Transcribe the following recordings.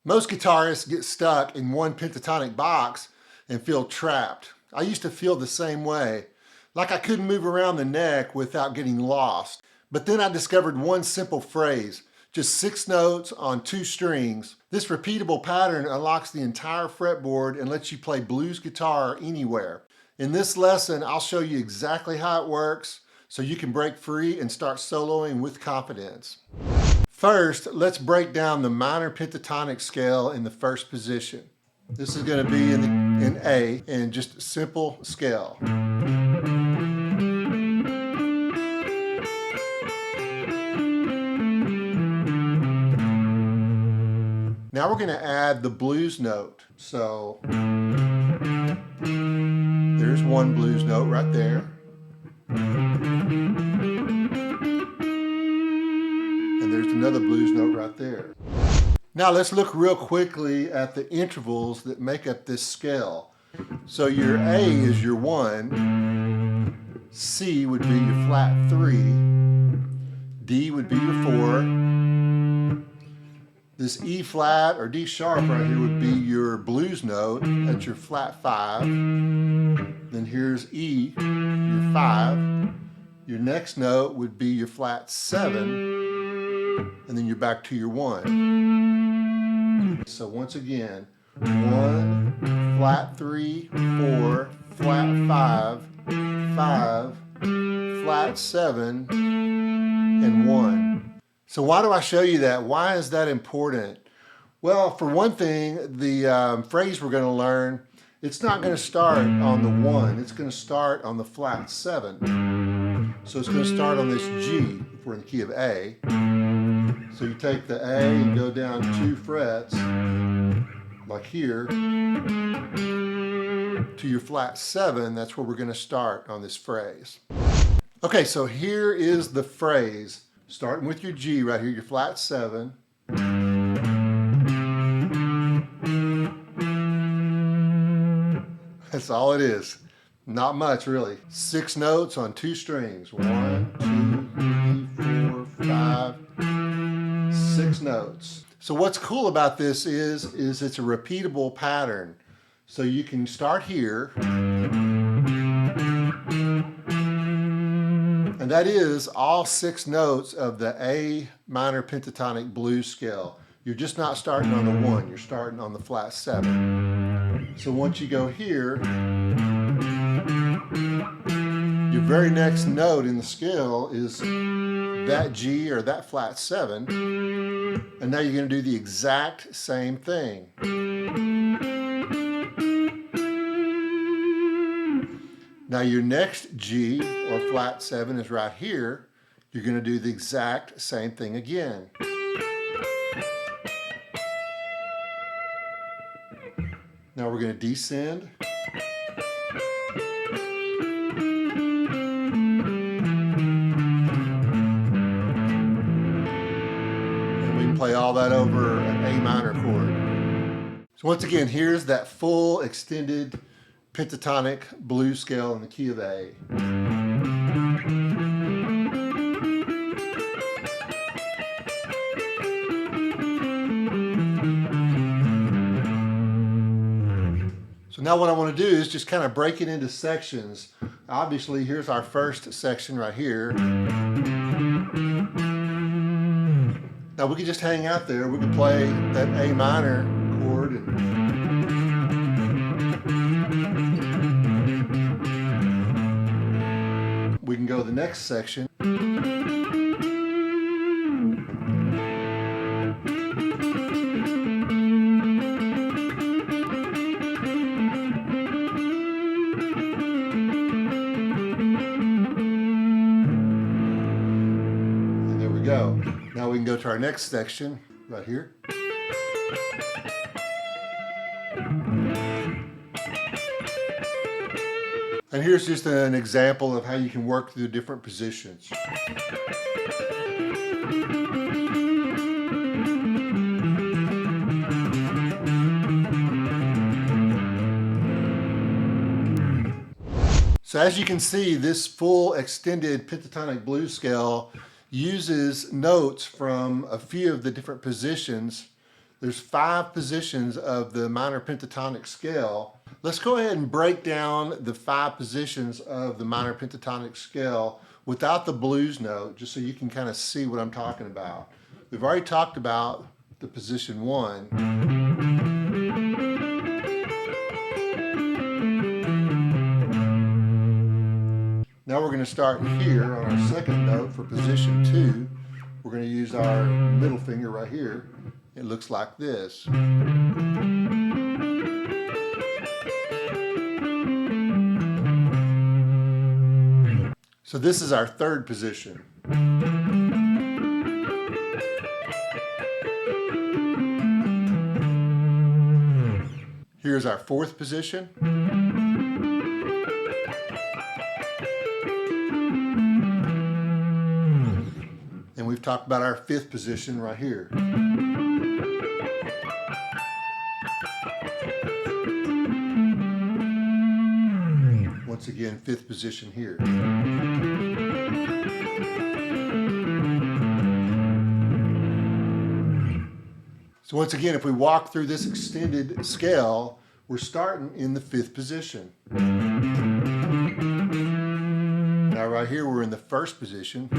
Most guitarists get stuck in one pentatonic box and feel trapped. I used to feel the same way, like I couldn't move around the neck without getting lost. But then I discovered one simple phrase, just 6 notes on 2 strings. This repeatable pattern unlocks the entire fretboard and lets you play blues guitar anywhere. In this lesson, I'll show you exactly how it works so you can break free and start soloing with confidence. First, let's break down the minor pentatonic scale in the first position. This is going to be in A, and just a simple scale. Now we're going to add the blues note. So there's one blues note right there. And there's another blues note right there. Now let's look real quickly at the intervals that make up this scale. So your A is your 1, C would be your flat 3, D would be your 4, this E flat or D sharp right here would be your blues note, that's your flat 5, then here's E, your 5, your next note would be your flat 7, and then you're back to your 1. So once again, 1, flat 3, 4, flat 5, 5, flat 7, and 1. So why do I show you that? Why is that important? Well, for one thing, the phrase we're going to learn, it's not going to start on the 1. It's going to start on the flat 7. So it's going to start on this G, if we're in the key of A. So you take the A and go down 2 frets, like here, to your flat 7. That's where we're going to start on this phrase. Okay, so here is the phrase. Starting with your G right here, your flat 7. That's all it is. Not much, really. 6 notes on 2 strings. 1, 2, 3, 4, 5, 6 notes. So what's cool about this is it's a repeatable pattern. So you can start here, and that is all 6 notes of the A minor pentatonic blues scale. You're just not starting on the 1, you're starting on the flat 7. So once you go here, your very next note in the scale is that G or that flat 7, and now you're going to do the exact same thing. Now your next G or flat 7 is right here. You're going to do the exact same thing again. Now we're going to descend. And we can play all that over an A minor chord. So once again, here's that full extended pentatonic blues scale in the key of A. So now what I want to do is just kind of break it into sections. Obviously, here's our first section right here. Now we could just hang out there. We could play that A minor chord and we can go to the next section. And there we go. Now we can go to our next section right here. And here's just an example of how you can work through different positions. So as you can see, this full extended pentatonic blues scale uses notes from a few of the different positions There's 5 positions of the minor pentatonic scale. Let's go ahead and break down the 5 positions of the minor pentatonic scale without the blues note, just so you can kind of see what I'm talking about. We've already talked about the position 1. Now we're going to start here on our second note for position 2. We're going to use our middle finger right here. It looks like this. So this is our third position. Here's our fourth position. And we've talked about our fifth position right here. Once again, fifth position here. So once again, if we walk through this extended scale, we're starting in the fifth position. Now right here, we're in the first position.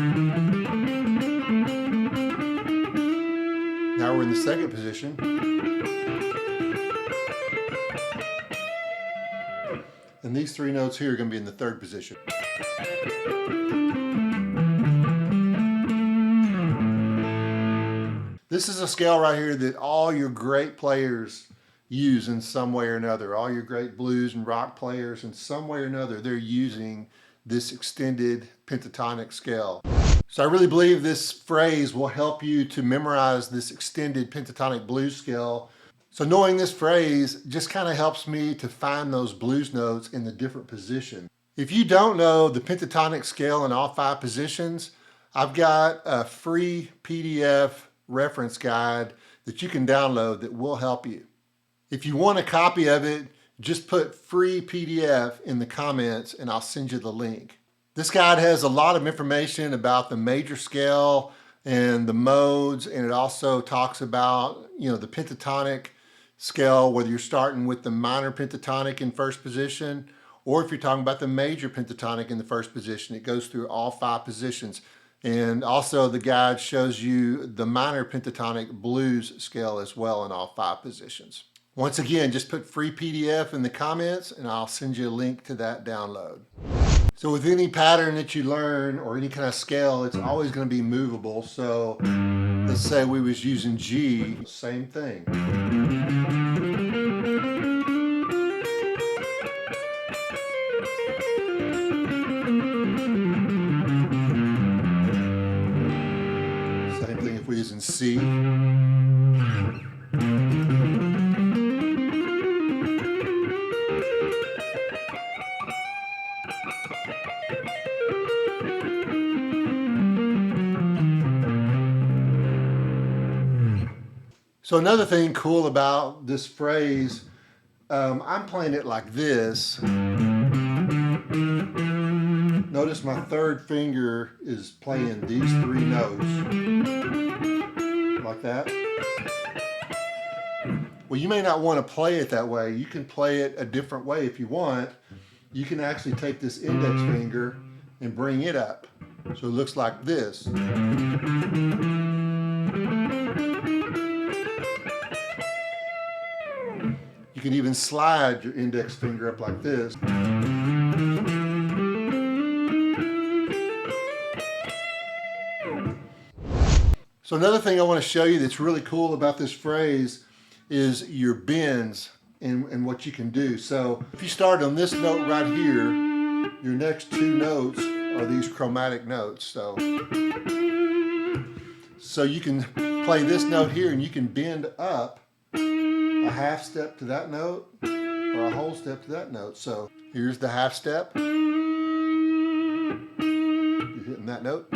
Now we're in the second position. And these 3 notes here are going to be in the third position. This is a scale right here that all your great players use in some way or another. All your great blues and rock players, in some way or another, they're using this extended pentatonic scale. So I really believe this phrase will help you to memorize this extended pentatonic blues scale. So knowing this phrase just kind of helps me to find those blues notes in the different positions. If you don't know the pentatonic scale in all 5 positions, I've got a free PDF reference guide that you can download that will help you. If you want a copy of it, just put free PDF in the comments and I'll send you the link. This guide has a lot of information about the major scale and the modes, and it also talks about, the pentatonic scale, whether you're starting with the minor pentatonic in first position, or if you're talking about the major pentatonic in the first position. It goes through all 5 positions. And also the guide shows you the minor pentatonic blues scale as well in all 5 positions. Once again, just put free PDF in the comments and I'll send you a link to that download. So with any pattern that you learn or any kind of scale, it's always going to be movable. So let's say we was using G, same thing. Same thing if we're using C. So another thing cool about this phrase, I'm playing it like this. Notice my third finger is playing these 3 notes, like that. Well, you may not want to play it that way. You can play it a different way if you want. You can actually take this index finger and bring it up. So it looks like this. You can even slide your index finger up like this. So another thing I want to show you that's really cool about this phrase is your bends and what you can do. So if you start on this note right here, your next 2 notes are these chromatic notes. So you can play this note here and you can bend up a half step to that note or a whole step to that note. So here's the half step. You're hitting that note.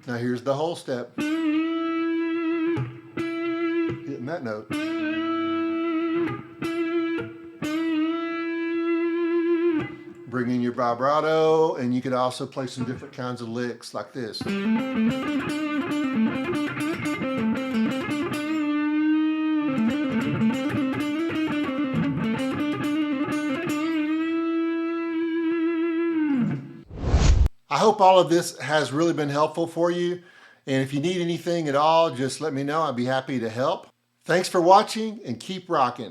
Now here's the whole step. Hitting that note. Bring in your vibrato, and you could also play some different kinds of licks like this. I hope all of this has really been helpful for you. And if you need anything at all, just let me know. I'd be happy to help. Thanks for watching and keep rocking.